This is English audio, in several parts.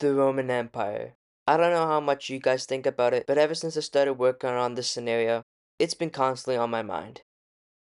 The Roman Empire. I don't know how much you guys think about it, but ever since I started working on this scenario, it's been constantly on my mind.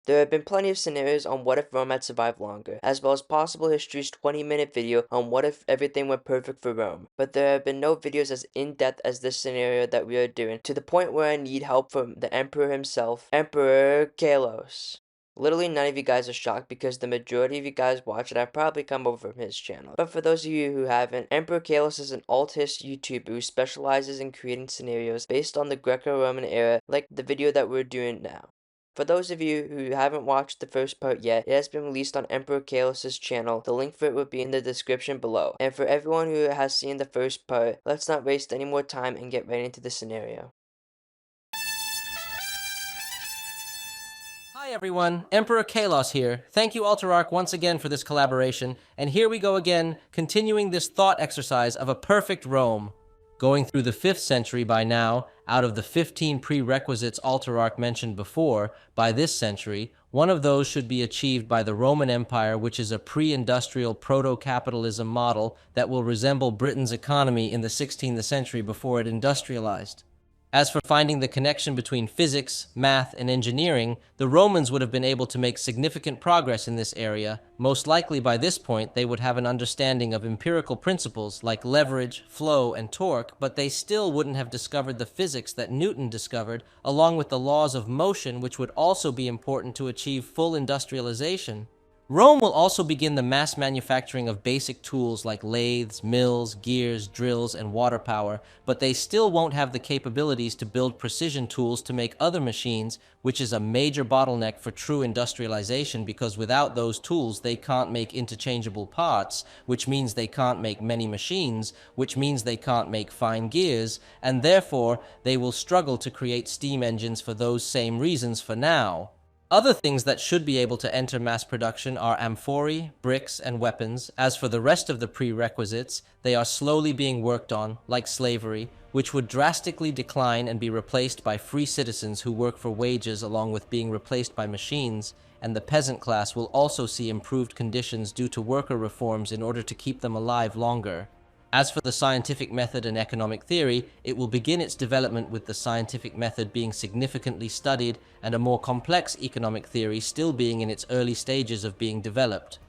There have been plenty of scenarios on what if Rome had survived longer, as well as possible history's 20-minute video on what if everything went perfect for Rome. But there have been no videos as in-depth as this scenario that we are doing, to the point where I need help from the Emperor himself, EmperorKalos. Literally none of you guys are shocked because the majority of you guys watch it have probably come over from his channel. But for those of you who haven't, EmperorKalos is an alt-hist YouTuber who specializes in creating scenarios based on the Greco-Roman era, like the video that we're doing now. For those of you who haven't watched the first part yet, it has been released on EmperorKalos' channel. The link for it will be in the description below. And for everyone who has seen the first part, let's not waste any more time and get right into the scenario. Hi everyone, Emperor Kalos here. Thank you Alterarch once again for this collaboration, and here we go again, continuing this thought exercise of a perfect Rome. Going through the 5th century by now, out of the 15 prerequisites Alterarch mentioned before, by this century, one of those should be achieved by the Roman Empire, which is a pre-industrial proto-capitalism model that will resemble Britain's economy in the 16th century before it industrialized. As for finding the connection between physics, math, and engineering, the Romans would have been able to make significant progress in this area. Most likely by this point, they would have an understanding of empirical principles like leverage, flow, and torque, but they still wouldn't have discovered the physics that Newton discovered, along with the laws of motion, which would also be important to achieve full industrialization. Rome will also begin the mass manufacturing of basic tools like lathes, mills, gears, drills, and water power, but they still won't have the capabilities to build precision tools to make other machines, which is a major bottleneck for true industrialization because without those tools they can't make interchangeable parts, which means they can't make many machines, which means they can't make fine gears, and therefore they will struggle to create steam engines for those same reasons for now. Other things that should be able to enter mass production are amphorae, bricks, and weapons. As for the rest of the prerequisites, they are slowly being worked on, like slavery, which would drastically decline and be replaced by free citizens who work for wages along with being replaced by machines, and the peasant class will also see improved conditions due to worker reforms in order to keep them alive longer. As for the scientific method and economic theory, it will begin its development with the scientific method being significantly studied and a more complex economic theory still being in its early stages of being developed.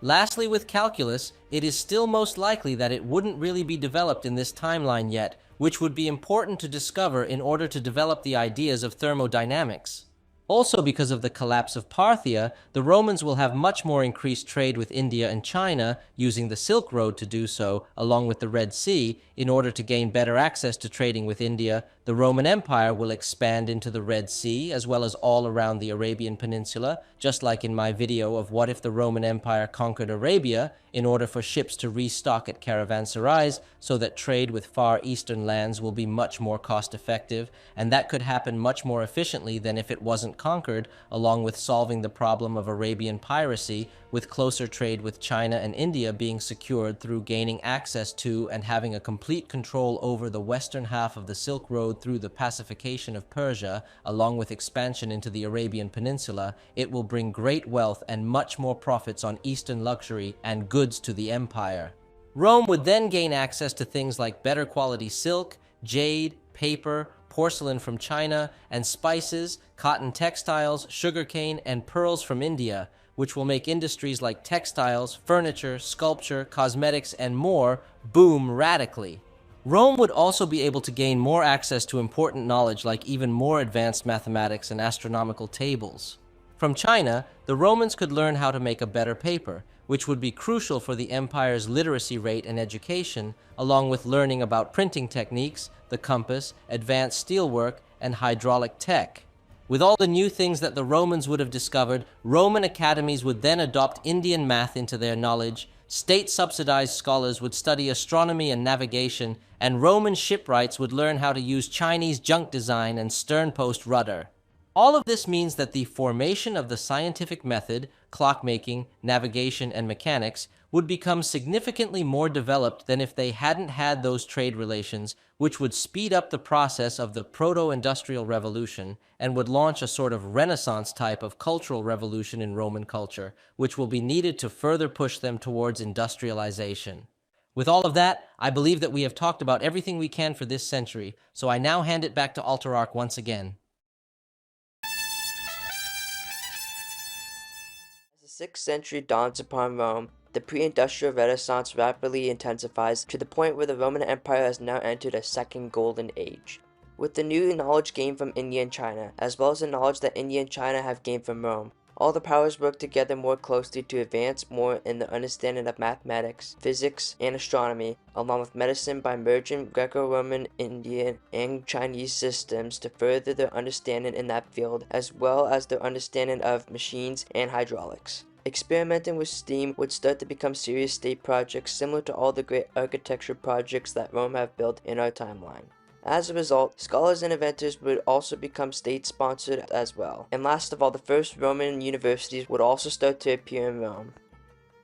Lastly, with calculus, it is still most likely that it wouldn't really be developed in this timeline yet, which would be important to discover in order to develop the ideas of thermodynamics. Also, because of the collapse of Parthia, the Romans will have much more increased trade with India and China, using the Silk Road to do so, along with the Red Sea. In order to gain better access to trading with India, the Roman Empire will expand into the Red Sea, as well as all around the Arabian Peninsula, just like in my video of what if the Roman Empire conquered Arabia, in order for ships to restock at caravanserais, so that trade with Far Eastern lands will be much more cost-effective, and that could happen much more efficiently than if it wasn't conquered, along with solving the problem of Arabian piracy, with closer trade with China and India being secured through gaining access to and having a complete control over the western half of the Silk Road through the pacification of Persia, along with expansion into the Arabian Peninsula. It will bring great wealth and much more profits on Eastern luxury and goods to the empire. Rome would then gain access to things like better quality silk, jade, paper, porcelain from China, and spices, cotton textiles, sugarcane, and pearls from India, which will make industries like textiles, furniture, sculpture, cosmetics, and more boom radically. Rome would also be able to gain more access to important knowledge like even more advanced mathematics and astronomical tables. From China, the Romans could learn how to make a better paper, which would be crucial for the empire's literacy rate and education, along with learning about printing techniques, the compass, advanced steelwork, and hydraulic tech. With all the new things that the Romans would have discovered, Roman academies would then adopt Indian math into their knowledge, state-subsidized scholars would study astronomy and navigation, and Roman shipwrights would learn how to use Chinese junk design and sternpost rudder. All of this means that the formation of the scientific method, clockmaking, navigation, and mechanics would become significantly more developed than if they hadn't had those trade relations, which would speed up the process of the Proto-industrial revolution and would launch a sort of Renaissance type of cultural revolution in Roman culture, which will be needed to further push them towards industrialization. With all of that, I believe that we have talked about everything we can for this century, so I now hand it back to Alterarch once again. As the 6th century dawns upon Rome, the pre-industrial renaissance rapidly intensifies to the point where the Roman Empire has now entered a second golden age. With the new knowledge gained from India and China, as well as the knowledge that India and China have gained from Rome, all the powers work together more closely to advance more in the understanding of mathematics, physics, and astronomy, along with medicine by merging Greco-Roman, Indian, and Chinese systems to further their understanding in that field, as well as their understanding of machines and hydraulics. Experimenting with steam would start to become serious state projects similar to all the great architecture projects that Rome have built in our timeline. As a result, scholars and inventors would also become state-sponsored as well. And last of all, the first Roman universities would also start to appear in Rome.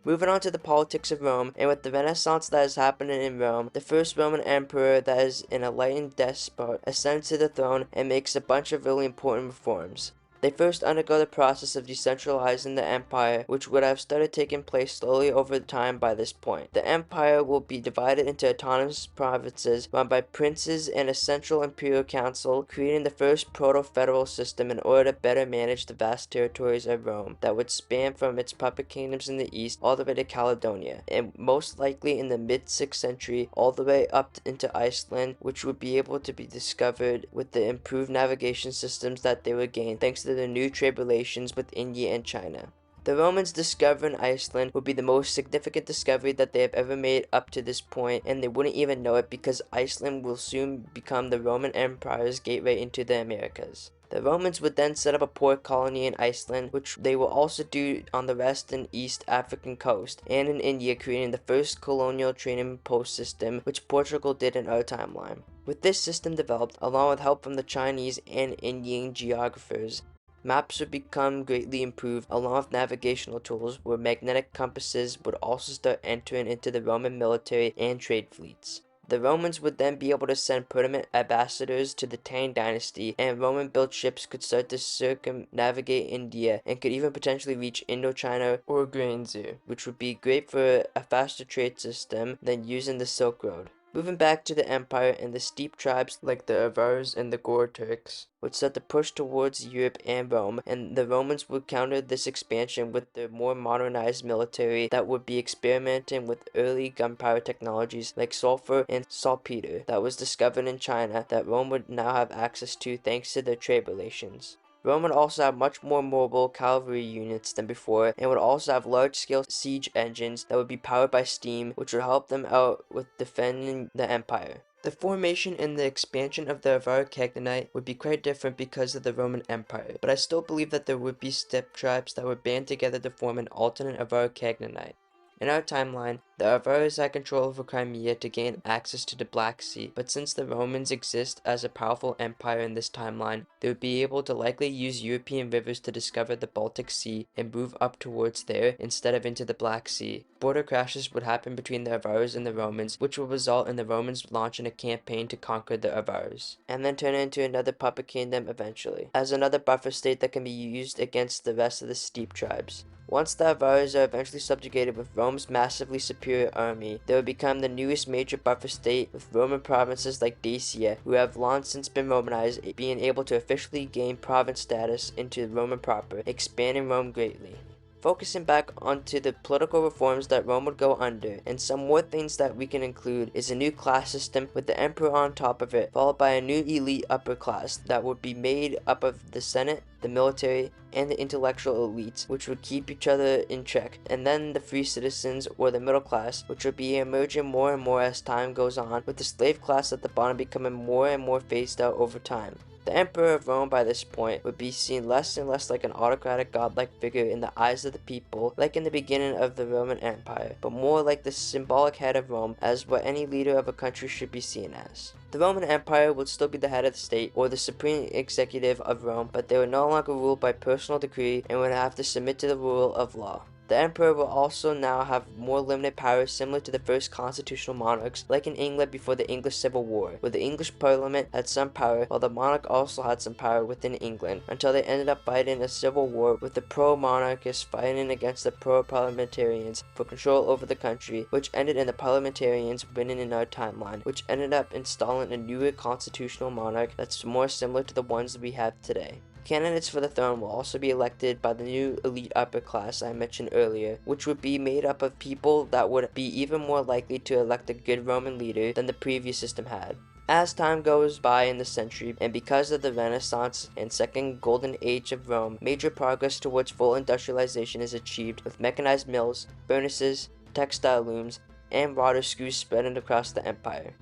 Moving on to the politics of Rome, and with the Renaissance that is happening in Rome, the first Roman emperor that is an enlightened despot ascends to the throne and makes a bunch of really important reforms. They first undergo the process of decentralizing the empire, which would have started taking place slowly over time by this point. The empire will be divided into autonomous provinces run by princes and a central imperial council, creating the first proto-federal system in order to better manage the vast territories of Rome that would span from its puppet kingdoms in the east all the way to Caledonia, and most likely in the mid-6th century all the way up into Iceland, which would be able to be discovered with the improved navigation systems that they would gain thanks to the new trade relations with India and China. The Romans discovering Iceland would be the most significant discovery that they have ever made up to this point, and they wouldn't even know it because Iceland will soon become the Roman Empire's gateway into the Americas. The Romans would then set up a port colony in Iceland, which they will also do on the west and east African coast, and in India, creating the first colonial trading post system, which Portugal did in our timeline. With this system developed, along with help from the Chinese and Indian geographers, maps would become greatly improved along with navigational tools where magnetic compasses would also start entering into the Roman military and trade fleets. The Romans would then be able to send permanent ambassadors to the Tang dynasty, and Roman-built ships could start to circumnavigate India and could even potentially reach Indochina or Guangzhou, which would be great for a faster trade system than using the Silk Road. Moving back to the empire, and the steppe tribes like the Avars and the Gore Turks would start to push towards Europe and Rome, and the Romans would counter this expansion with their more modernized military that would be experimenting with early gunpowder technologies like sulfur and saltpeter that was discovered in China that Rome would now have access to thanks to their trade relations. Rome would also have much more mobile cavalry units than before, and would also have large-scale siege engines that would be powered by steam, which would help them out with defending the empire. The formation and the expansion of the Avar Khaganate would be quite different because of the Roman Empire, but I still believe that there would be steppe tribes that would band together to form an alternate Avar Khaganate. In our timeline, the Avars had control over Crimea to gain access to the Black Sea, but since the Romans exist as a powerful empire in this timeline, they would be able to likely use European rivers to discover the Baltic Sea and move up towards there instead of into the Black Sea. Border crashes would happen between the Avars and the Romans, which would result in the Romans launching a campaign to conquer the Avars, and then turn it into another puppet kingdom eventually, as another buffer state that can be used against the rest of the steppe tribes. Once the Avars are eventually subjugated with Rome's massively superior army, they would become the newest major buffer state, with Roman provinces like Dacia, who have long since been Romanized, being able to officially gain province status into Roman proper, expanding Rome greatly. Focusing back onto the political reforms that Rome would go under, and some more things that we can include is a new class system with the emperor on top of it, followed by a new elite upper class that would be made up of the Senate, the military, and the intellectual elites, which would keep each other in check, and then the free citizens or the middle class, which would be emerging more and more as time goes on, with the slave class at the bottom becoming more and more phased out over time. The Emperor of Rome by this point would be seen less and less like an autocratic godlike figure in the eyes of the people, like in the beginning of the Roman Empire, but more like the symbolic head of Rome as what any leader of a country should be seen as. The Roman Empire would still be the head of the state, or the supreme executive of Rome, but they would no longer rule by personal decree and would have to submit to the rule of law. The emperor will also now have more limited powers similar to the first constitutional monarchs, like in England before the English Civil War, where the English Parliament had some power while the monarch also had some power within England, until they ended up fighting a civil war with the pro-monarchists fighting against the pro-parliamentarians for control over the country, which ended in the parliamentarians winning in our timeline, which ended up installing a newer constitutional monarch that's more similar to the ones we have today. Candidates for the throne will also be elected by the new elite upper class I mentioned earlier, which would be made up of people that would be even more likely to elect a good Roman leader than the previous system had. As time goes by in the century, and because of the Renaissance and Second Golden Age of Rome, major progress towards full industrialization is achieved with mechanized mills, furnaces, textile looms, and water screws spreading across the empire.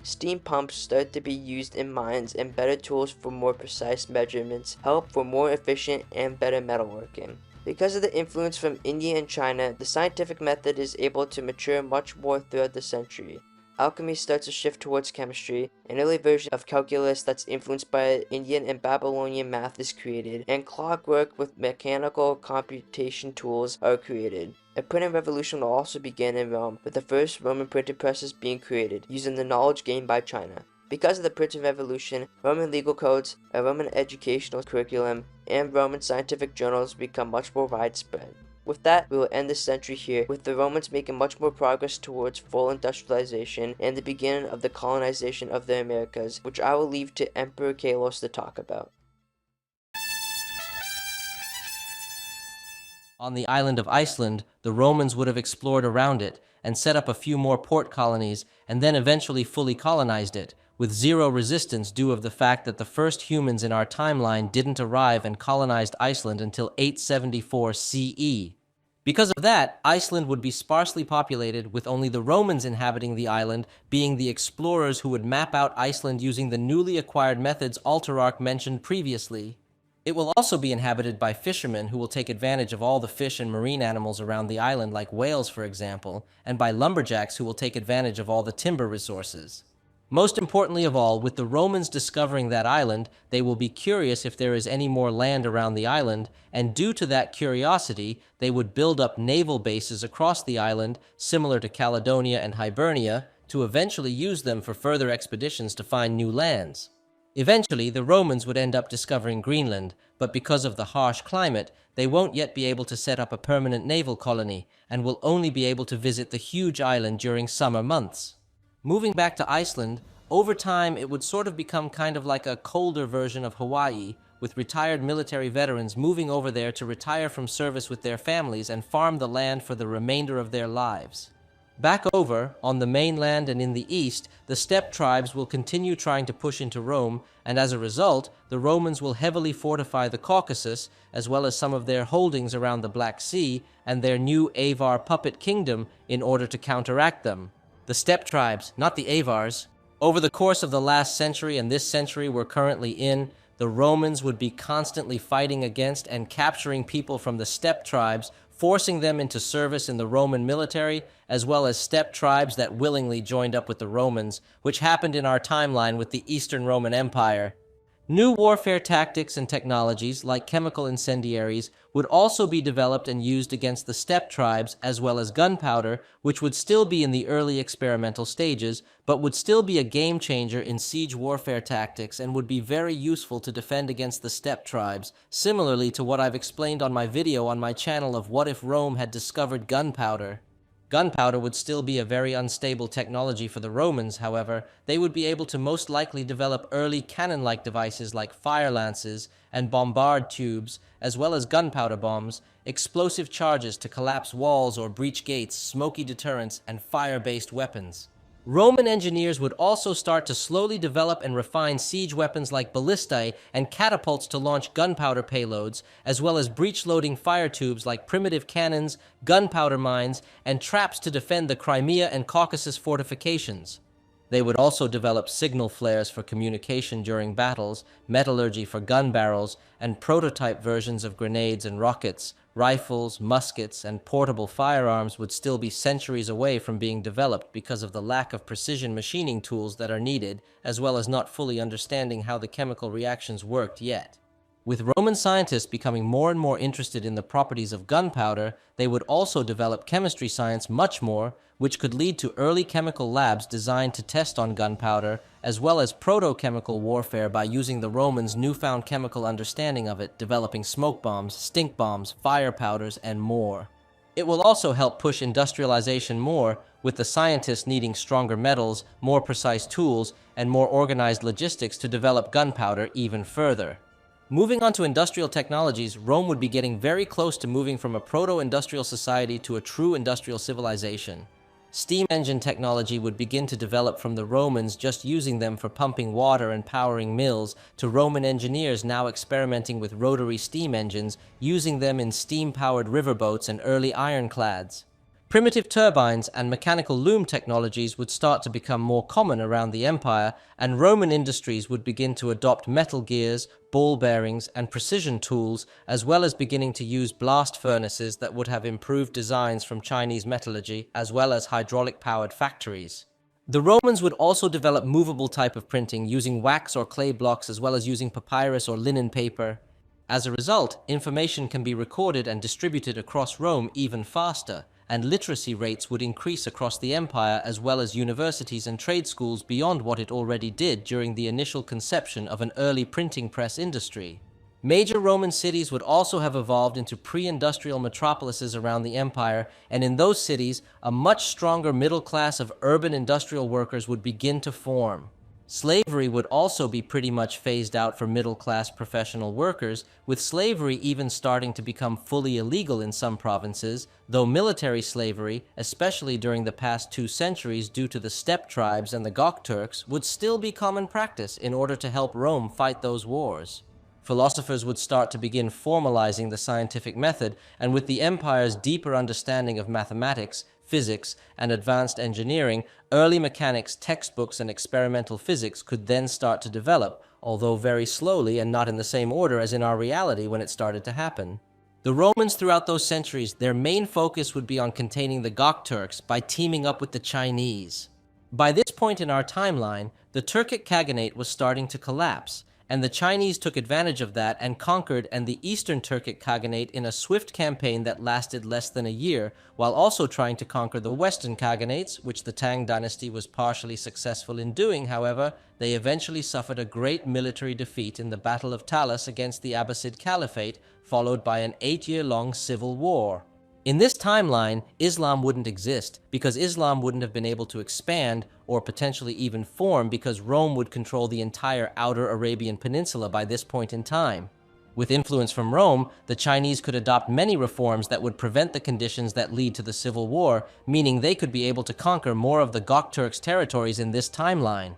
Steam pumps start to be used in mines, and better tools for more precise measurements help for more efficient and better metalworking. Because of the influence from India and China, the scientific method is able to mature much more throughout the century. Alchemy starts to shift towards chemistry. An early version of calculus that's influenced by Indian and Babylonian math is created, and clockwork with mechanical computation tools are created. A printing revolution will also begin in Rome, with the first Roman printing presses being created, using the knowledge gained by China. Because of the printing revolution, Roman legal codes, a Roman educational curriculum, and Roman scientific journals become much more widespread. With that, we will end this century here, with the Romans making much more progress towards full industrialization and the beginning of the colonization of the Americas, which I will leave to Emperor Kalos to talk about. On the island of Iceland, the Romans would have explored around it and set up a few more port colonies and then eventually fully colonized it, with zero resistance due of the fact that the first humans in our timeline didn't arrive and colonized Iceland until 874 CE. Because of that, Iceland would be sparsely populated, with only the Romans inhabiting the island, being the explorers who would map out Iceland using the newly acquired methods Alterarch mentioned previously. It will also be inhabited by fishermen who will take advantage of all the fish and marine animals around the island, like whales for example, and by lumberjacks who will take advantage of all the timber resources. Most importantly of all, with the Romans discovering that island, they will be curious if there is any more land around the island, and due to that curiosity, they would build up naval bases across the island, similar to Caledonia and Hibernia, to eventually use them for further expeditions to find new lands. Eventually, the Romans would end up discovering Greenland, but because of the harsh climate, they won't yet be able to set up a permanent naval colony, and will only be able to visit the huge island during summer months. Moving back to Iceland, over time it would sort of become kind of like a colder version of Hawaii, with retired military veterans moving over there to retire from service with their families and farm the land for the remainder of their lives. Back over, on the mainland and in the east, the steppe tribes will continue trying to push into Rome, and as a result, the Romans will heavily fortify the Caucasus, as well as some of their holdings around the Black Sea and their new Avar puppet kingdom in order to counteract them. The steppe tribes, not the Avars. Over the course of the last century and this century we're currently in, the Romans would be constantly fighting against and capturing people from the steppe tribes, forcing them into service in the Roman military, as well as steppe tribes that willingly joined up with the Romans, which happened in our timeline with the Eastern Roman Empire. New warfare tactics and technologies, like chemical incendiaries, would also be developed and used against the steppe tribes, as well as gunpowder, which would still be in the early experimental stages, but would still be a game changer in siege warfare tactics and would be very useful to defend against the steppe tribes, similarly to what I've explained on my video on my channel of what if Rome had discovered gunpowder. Gunpowder would still be a very unstable technology for the Romans, however. They would be able to most likely develop early cannon-like devices like fire lances and bombard tubes, as well as gunpowder bombs, explosive charges to collapse walls or breach gates, smoky deterrents, and fire-based weapons. Roman engineers would also start to slowly develop and refine siege weapons like ballistae and catapults to launch gunpowder payloads, as well as breech-loading fire tubes like primitive cannons, gunpowder mines, and traps to defend the Crimea and Caucasus fortifications. They would also develop signal flares for communication during battles, metallurgy for gun barrels, and prototype versions of grenades and rockets. Rifles, muskets, and portable firearms would still be centuries away from being developed because of the lack of precision machining tools that are needed, as well as not fully understanding how the chemical reactions worked yet. With Roman scientists becoming more and more interested in the properties of gunpowder, they would also develop chemistry science much more, which could lead to early chemical labs designed to test on gunpowder, as well as proto-chemical warfare by using the Romans' newfound chemical understanding of it, developing smoke bombs, stink bombs, fire powders, and more. It will also help push industrialization more, with the scientists needing stronger metals, more precise tools, and more organized logistics to develop gunpowder even further. Moving on to industrial technologies, Rome would be getting very close to moving from a proto-industrial society to a true industrial civilization. Steam engine technology would begin to develop from the Romans just using them for pumping water and powering mills, to Roman engineers now experimenting with rotary steam engines, using them in steam-powered riverboats and early ironclads. Primitive turbines and mechanical loom technologies would start to become more common around the empire, and Roman industries would begin to adopt metal gears, ball bearings, and precision tools, as well as beginning to use blast furnaces that would have improved designs from Chinese metallurgy, as well as hydraulic-powered factories. The Romans would also develop movable type of printing using wax or clay blocks, as well as using papyrus or linen paper. As a result, information can be recorded and distributed across Rome even faster, and literacy rates would increase across the empire, as well as universities and trade schools beyond what it already did during the initial conception of an early printing press industry. Major Roman cities would also have evolved into pre-industrial metropolises around the empire, and in those cities, a much stronger middle class of urban industrial workers would begin to form. Slavery would also be pretty much phased out for middle-class professional workers, with slavery even starting to become fully illegal in some provinces, though military slavery, especially during the past 2 centuries due to the steppe tribes and the Gok Turks, would still be common practice in order to help Rome fight those wars. Philosophers would start to begin formalizing the scientific method, and with the empire's deeper understanding of mathematics, physics, and advanced engineering, early mechanics, textbooks, and experimental physics could then start to develop, although very slowly and not in the same order as in our reality when it started to happen. The Romans throughout those centuries, their main focus would be on containing the Gok Turks by teaming up with the Chinese. By this point in our timeline, the Turkic Khaganate was starting to collapse, and the Chinese took advantage of that and conquered the Eastern Turkic Khaganate in a swift campaign that lasted less than a year, while also trying to conquer the Western Khaganates, which the Tang dynasty was partially successful in doing. However, they eventually suffered a great military defeat in the Battle of Talas against the Abbasid Caliphate, followed by an 8-year-long civil war. In this timeline, Islam wouldn't exist, because Islam wouldn't have been able to expand or potentially even form, because Rome would control the entire outer Arabian Peninsula by this point in time. With influence from Rome, the Chinese could adopt many reforms that would prevent the conditions that lead to the civil war, meaning they could be able to conquer more of the Gok Turks' territories in this timeline.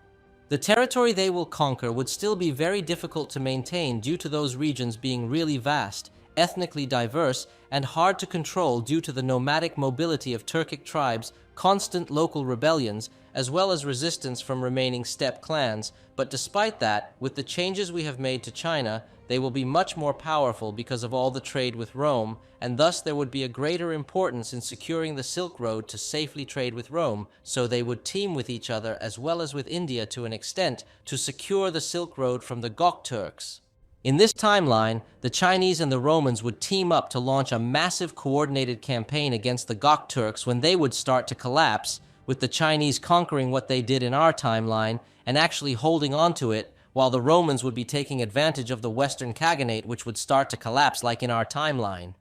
The territory they will conquer would still be very difficult to maintain due to those regions being really vast, ethnically diverse, and hard to control due to the nomadic mobility of Turkic tribes, constant local rebellions, as well as resistance from remaining steppe clans. But despite that, with the changes we have made to China, they will be much more powerful because of all the trade with Rome, and thus there would be a greater importance in securing the Silk Road to safely trade with Rome, so they would team with each other as well as with India to an extent to secure the Silk Road from the Gok Turks. In this timeline, the Chinese and the Romans would team up to launch a massive coordinated campaign against the Gok Turks when they would start to collapse, with the Chinese conquering what they did in our timeline and actually holding on to it, while the Romans would be taking advantage of the Western Khaganate, which would start to collapse like in our timeline.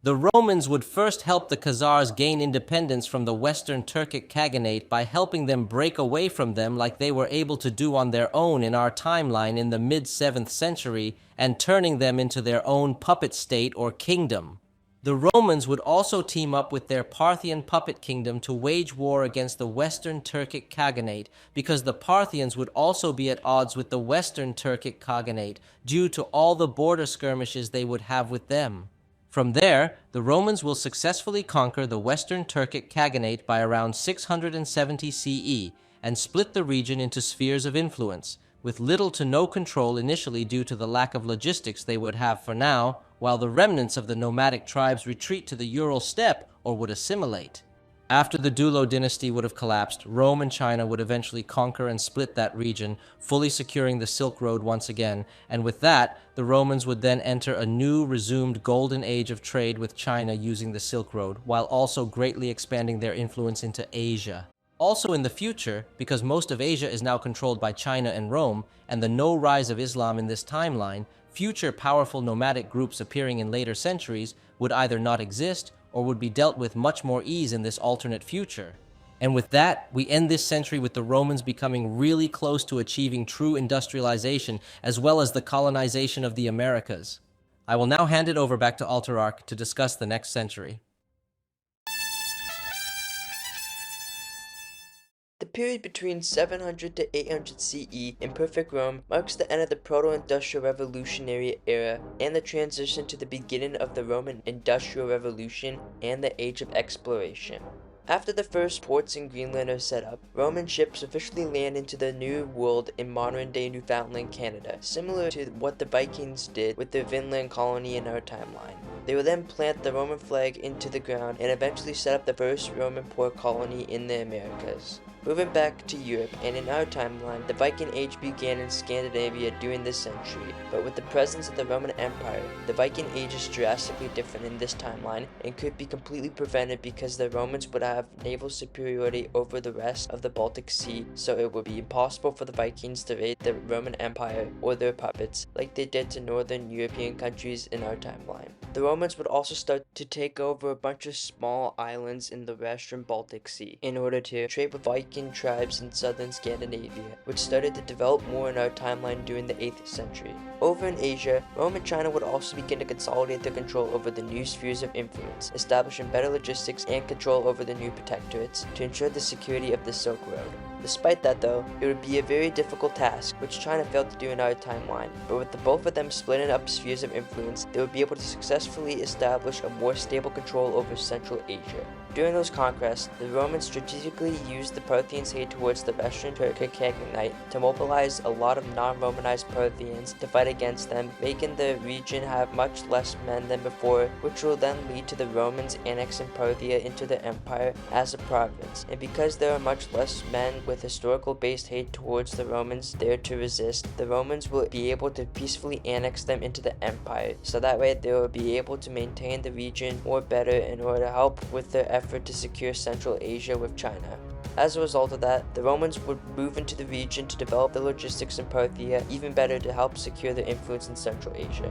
The Romans would first help the Khazars gain independence from the Western Turkic Khaganate by helping them break away from them like they were able to do on their own in our timeline in the mid-7th century, and turning them into their own puppet state or kingdom. The Romans would also team up with their Parthian puppet kingdom to wage war against the Western Turkic Khaganate, because the Parthians would also be at odds with the Western Turkic Khaganate due to all the border skirmishes they would have with them. From there, the Romans will successfully conquer the Western Turkic Khaganate by around 670 CE and split the region into spheres of influence, with little to no control initially due to the lack of logistics they would have for now, while the remnants of the nomadic tribes retreat to the Ural steppe or would assimilate. After the Dulo dynasty would have collapsed, Rome and China would eventually conquer and split that region, fully securing the Silk Road once again, and with that, the Romans would then enter a new, resumed golden age of trade with China using the Silk Road, while also greatly expanding their influence into Asia. Also in the future, because most of Asia is now controlled by China and Rome, and the no rise of Islam in this timeline, future powerful nomadic groups appearing in later centuries would either not exist or would be dealt with much more ease in this alternate future. And with that, we end this century with the Romans becoming really close to achieving true industrialization as well as the colonization of the Americas. I will now hand it over back to Altararch to discuss the next century. The period between 700 to 800 CE in perfect Rome marks the end of the Proto-industrial revolutionary era and the transition to the beginning of the Roman Industrial Revolution and the Age of Exploration. After the first ports in Greenland are set up, Roman ships officially land into the New World in modern-day Newfoundland, Canada, similar to what the Vikings did with their Vinland colony in our timeline. They would then plant the Roman flag into the ground and eventually set up the first Roman port colony in the Americas. Moving back to Europe, and in our timeline, the Viking Age began in Scandinavia during this century, but with the presence of the Roman Empire, the Viking Age is drastically different in this timeline and could be completely prevented because the Romans would have naval superiority over the rest of the Baltic Sea, so it would be impossible for the Vikings to raid the Roman Empire or their puppets like they did to northern European countries in our timeline. The Romans would also start to take over a bunch of small islands in the western Baltic Sea in order to trade with Viking tribes in southern Scandinavia, which started to develop more in our timeline during the 8th century. Over in Asia, Rome and China would also begin to consolidate their control over the new spheres of influence, establishing better logistics and control over the new protectorates to ensure the security of the Silk Road. Despite that though, it would be a very difficult task, which China failed to do in our timeline, but with the both of them splitting up spheres of influence, they would be able to successfully establish a more stable control over Central Asia. During those conquests, the Romans strategically used the Parthians' aid towards the western Turkic Khaganate to mobilize a lot of non-Romanized Parthians to fight against them, making the region have much less men than before, which will then lead to the Romans annexing Parthia into the empire as a province. And because there are much less men with historical based hate towards the Romans there to resist, the Romans will be able to peacefully annex them into the empire, so that way they will be able to maintain the region more better in order to help with their effort to secure Central Asia with China. As a result of that, the Romans would move into the region to develop the logistics in Parthia even better to help secure their influence in Central Asia.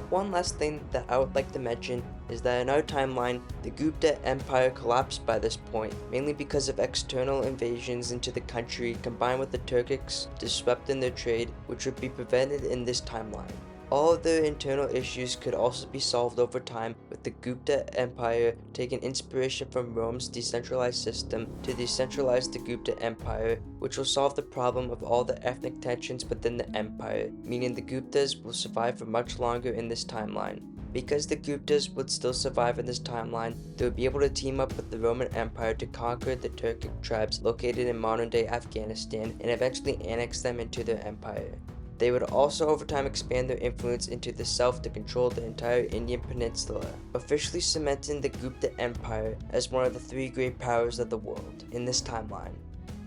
One last thing that I would like to mention is that in our timeline, the Gupta Empire collapsed by this point, mainly because of external invasions into the country combined with the Turkics disrupting their trade, which would be prevented in this timeline. All of their internal issues could also be solved over time, with the Gupta Empire taking inspiration from Rome's decentralized system to decentralize the Gupta Empire, which will solve the problem of all the ethnic tensions within the empire, meaning the Guptas will survive for much longer in this timeline. Because the Guptas would still survive in this timeline, they would be able to team up with the Roman Empire to conquer the Turkic tribes located in modern-day Afghanistan and eventually annex them into their empire. They would also over time expand their influence into the south to control the entire Indian peninsula, officially cementing the Gupta Empire as one of the three great powers of the world in this timeline.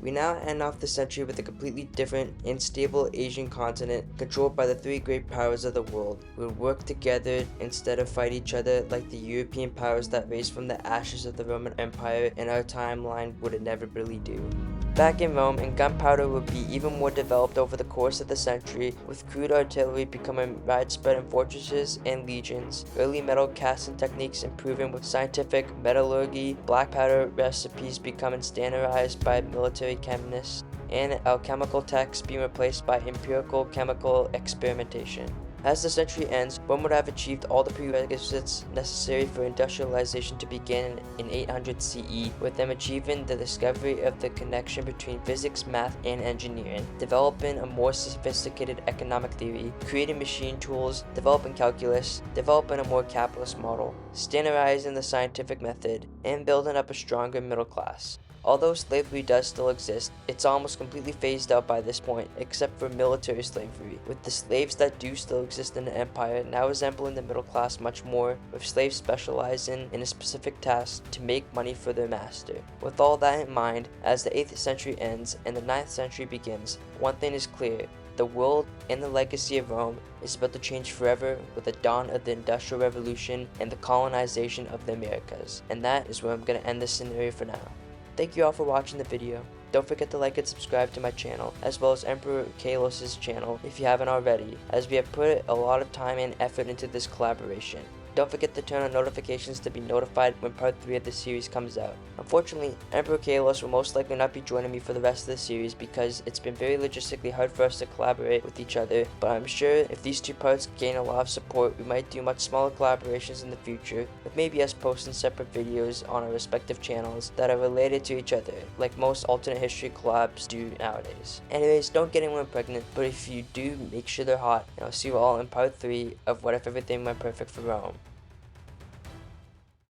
We now end off the century with a completely different and stable Asian continent controlled by the three great powers of the world, who would work together instead of fight each other like the European powers that raised from the ashes of the Roman Empire in our timeline would inevitably do. Back in Rome, and gunpowder would be even more developed over the course of the century, with crude artillery becoming widespread in fortresses and legions, early metal casting techniques improving with scientific metallurgy, black powder recipes becoming standardized by military chemists, and alchemical texts being replaced by empirical chemical experimentation. As the century ends, Rome would have achieved all the prerequisites necessary for industrialization to begin in 800 CE, with them achieving the discovery of the connection between physics, math, and engineering, developing a more sophisticated economic theory, creating machine tools, developing calculus, developing a more capitalist model, standardizing the scientific method, and building up a stronger middle class. Although slavery does still exist, it's almost completely phased out by this point, except for military slavery, with the slaves that do still exist in the empire now resembling the middle class much more, with slaves specializing in a specific task to make money for their master. With all that in mind, as the 8th century ends and the 9th century begins, one thing is clear: the world and the legacy of Rome is about to change forever with the dawn of the Industrial Revolution and the colonization of the Americas. And that is where I'm going to end this scenario for now. Thank you all for watching the video. Don't forget to like and subscribe to my channel, as well as EmperorKalos' channel if you haven't already, as we have put a lot of time and effort into this collaboration. Don't forget to turn on notifications to be notified when part 3 of the series comes out. Unfortunately, EmperorKalos will most likely not be joining me for the rest of the series because it's been very logistically hard for us to collaborate with each other, but I'm sure if these 2 parts gain a lot of support, we might do much smaller collaborations in the future, with maybe us posting separate videos on our respective channels that are related to each other, like most alternate history collabs do nowadays. Anyways, don't get anyone pregnant, but if you do, make sure they're hot, and I'll see you all in part 3 of What If Everything Went Perfect for Rome.